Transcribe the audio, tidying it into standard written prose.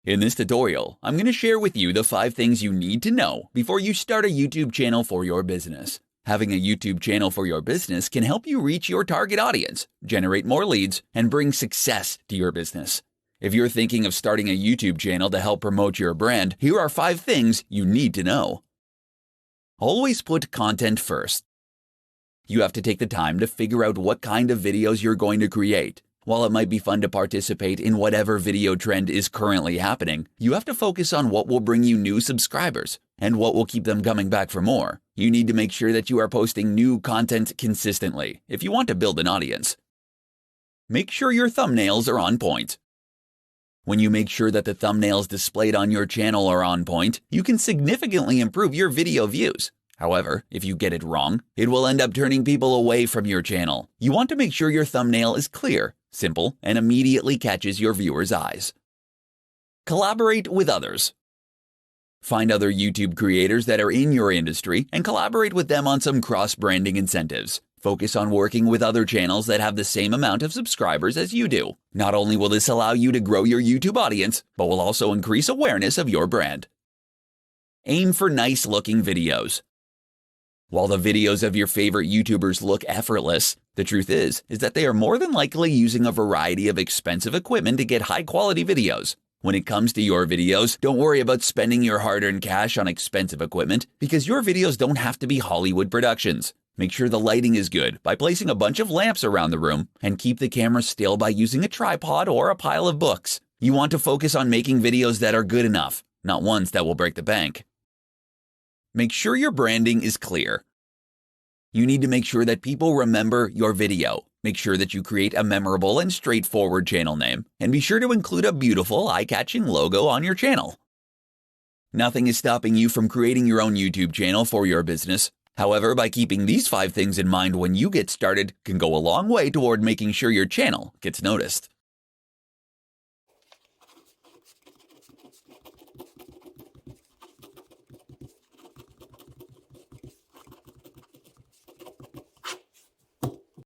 In this tutorial, I'm going to share with you the 5 things you need to know before you start a YouTube channel for your business. Having a YouTube channel for your business can help you reach your target audience, generate more leads, and bring success to your business. If you're thinking of starting a YouTube channel to help promote your brand, here are 5 things you need to know. Always put content first. You have to take the time to figure out what kind of videos you're going to create. While it might be fun to participate in whatever video trend is currently happening, you have to focus on what will bring you new subscribers and what will keep them coming back for more. You need to make sure that you are posting new content consistently if you want to build an audience. Make sure your thumbnails are on point. When you make sure that the thumbnails displayed on your channel are on point, you can significantly improve your video views. However, if you get it wrong, it will end up turning people away from your channel. You want to make sure your thumbnail is clear, simple, and immediately catches your viewers' eyes. Collaborate with others. Find other YouTube creators that are in your industry and collaborate with them on some cross-branding incentives. Focus on working with other channels that have the same amount of subscribers as you do. Not only will this allow you to grow your YouTube audience, but will also increase awareness of your brand. Aim for nice-looking videos. While the videos of your favorite YouTubers look effortless, the truth is that they are more than likely using a variety of expensive equipment to get high-quality videos. When it comes to your videos, don't worry about spending your hard-earned cash on expensive equipment because your videos don't have to be Hollywood productions. Make sure the lighting is good by placing a bunch of lamps around the room and keep the camera still by using a tripod or a pile of books. You want to focus on making videos that are good enough, not ones that will break the bank. Make sure your branding is clear. You need to make sure that people remember your video. Make sure that you create a memorable and straightforward channel name, and be sure to include a beautiful, eye-catching logo on your channel. Nothing is stopping you from creating your own YouTube channel for your business. However, by keeping these 5 things in mind when you get started can go a long way toward making sure your channel gets noticed.